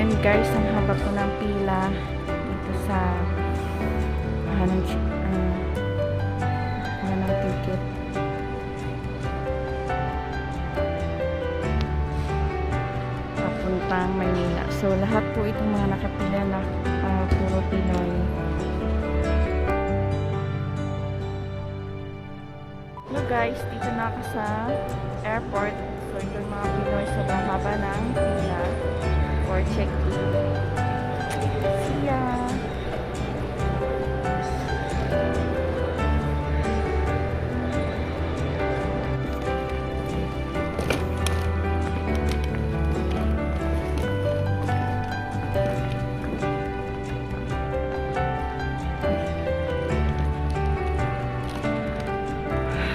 Ayun guys, ang haba po ng pila dito sa ng ticket. Papuntang Maynila. So lahat po itong mga nakapila na puro Pinoy. Hello guys, dito na ako sa airport. So ito yung mga Pinoy sa haba ng pila for check-in. See ya!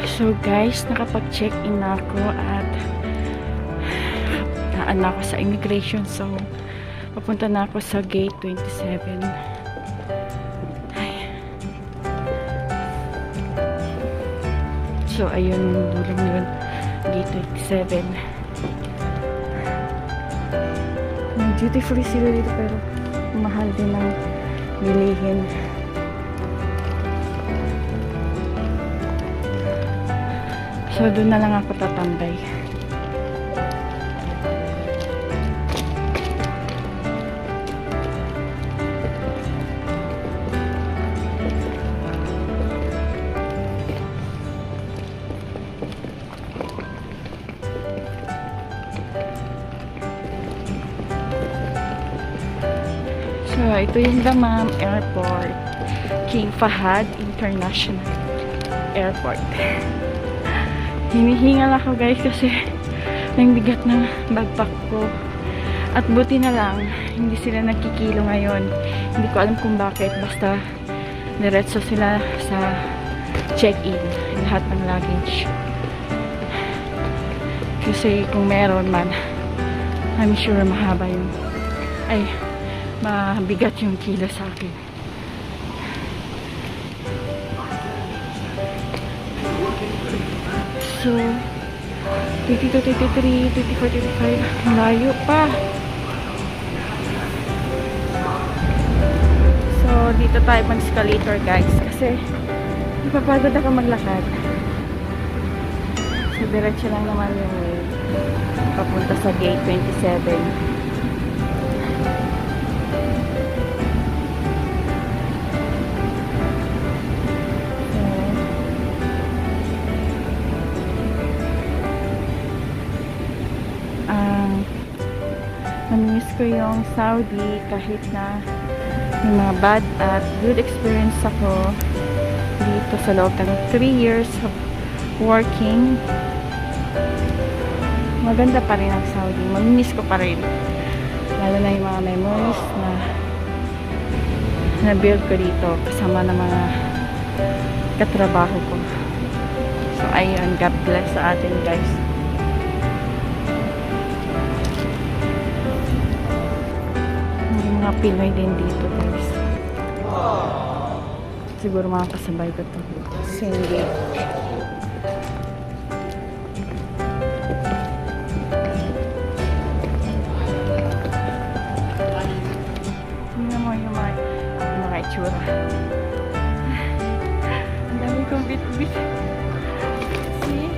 So guys, nakapag-check-in na ako at naan na ako sa immigration. So, papunta na ako sa gate 27. Ay. So, ayun yung dulang yun. Gate 27. Duty free sila dito pero mahal din ang bilihin. So, doon na lang ako tatambay. So, ito yung Dammam Airport. King Fahad International Airport. Hinihingal ako guys kasi ang bigat ng backpack ko. At buti na lang, hindi sila nagkikilo ngayon. Hindi ko alam kung bakit. Basta diretso sila sa check-in. Lahat ng luggage. Kasi kung meron man, I'm sure mahaba yung mabigat yung kilo sa akin. So, 22, 23, 24, 25. Layo pa. So, dito tayo mag-escalator guys. Kasi, napapagod ako maglakad. So, diretso lang naman yung way. Papunta sa gate 27. Namiss ko yung Saudi kahit na may mga bad at good experience ako dito sa loob ng 3 years of working. Maganda pa rin ang Saudi. Mamimiss ko pa rin. Lalo na yung mga memories na build ko dito kasama ng mga katrabaho ko. So ayun, God bless sa atin guys. Mga Pinoy din dito guys. Siguro mga kasabay ko to. Singge. Tingnan mo yung mga itsura. Ang dami kong bit-bit. See?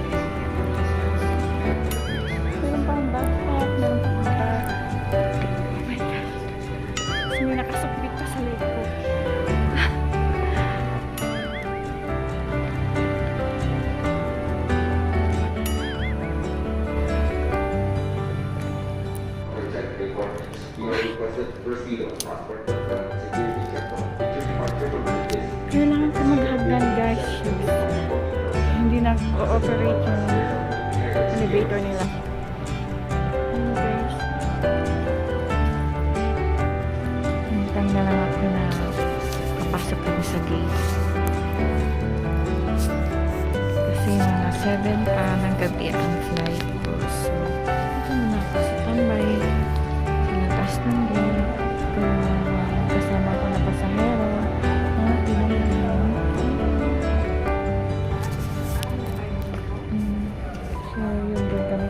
Meron pa ang backpack. Meron pa ang bag. May nakasukbit pa sa leg ko. Kailangan ko maghagdan guys. Hindi nag-ooperate yung elevator nila. Ayun guys. Hintay na lang ako na kapasok ko sa gate. Kasi mga 7 pa ng gabi ang flight ko. So, ito na ako sa tambay. Sinatas ng gate. Kasama ko na pasahero. So, yun din kami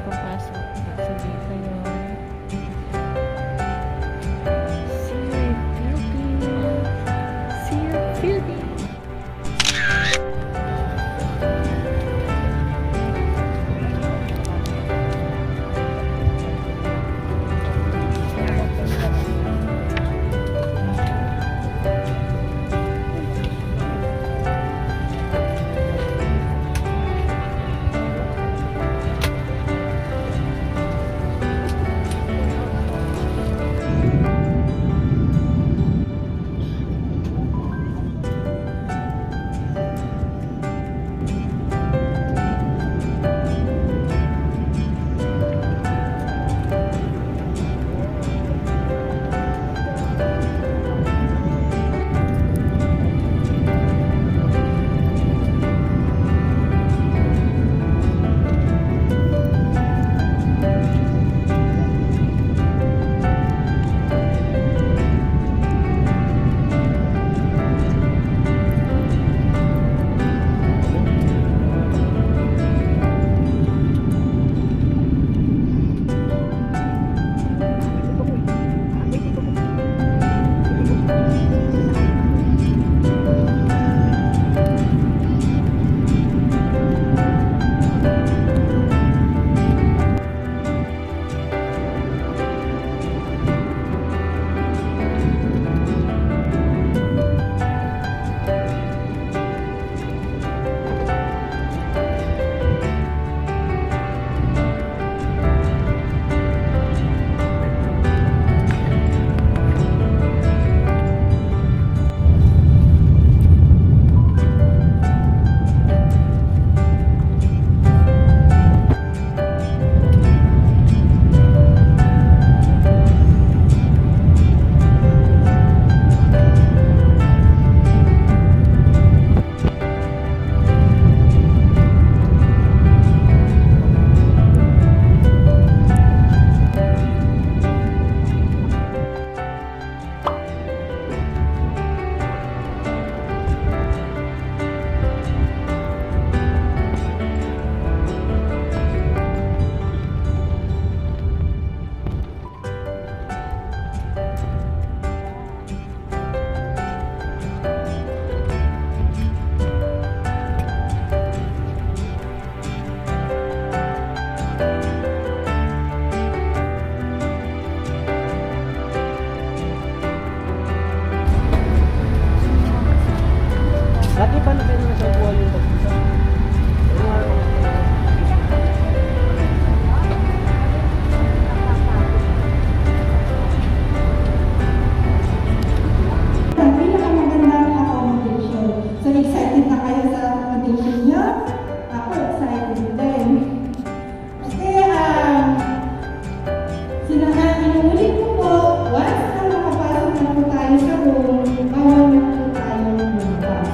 Inuulit ko po, once na makapasok na po tayo sa room, bawal na po tayo lumabas.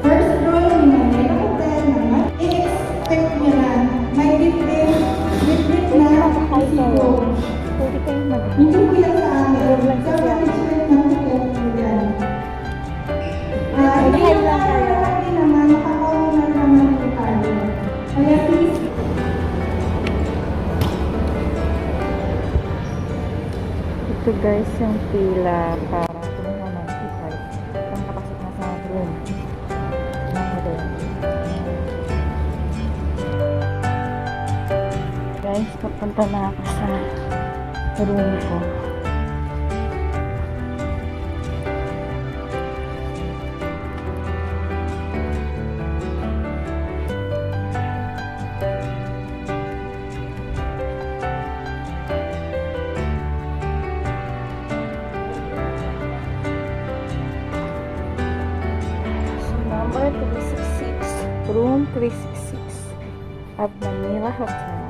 First rule ni Manila Hotel naman, i-expect nyo na may bitbit na resibo. Pwede kayo mag- Hindi po yan sa amin. Sa management ng hotel po yan. Hindi naman naka-owner naman po tayo. Kaya please, Ito guys yung pila para kumuha ng ticket. Ang kapasok na sa room. Ng hotel. Guys, papunta na ako sa room ko. Number 366, room 366 of Manila Hotel.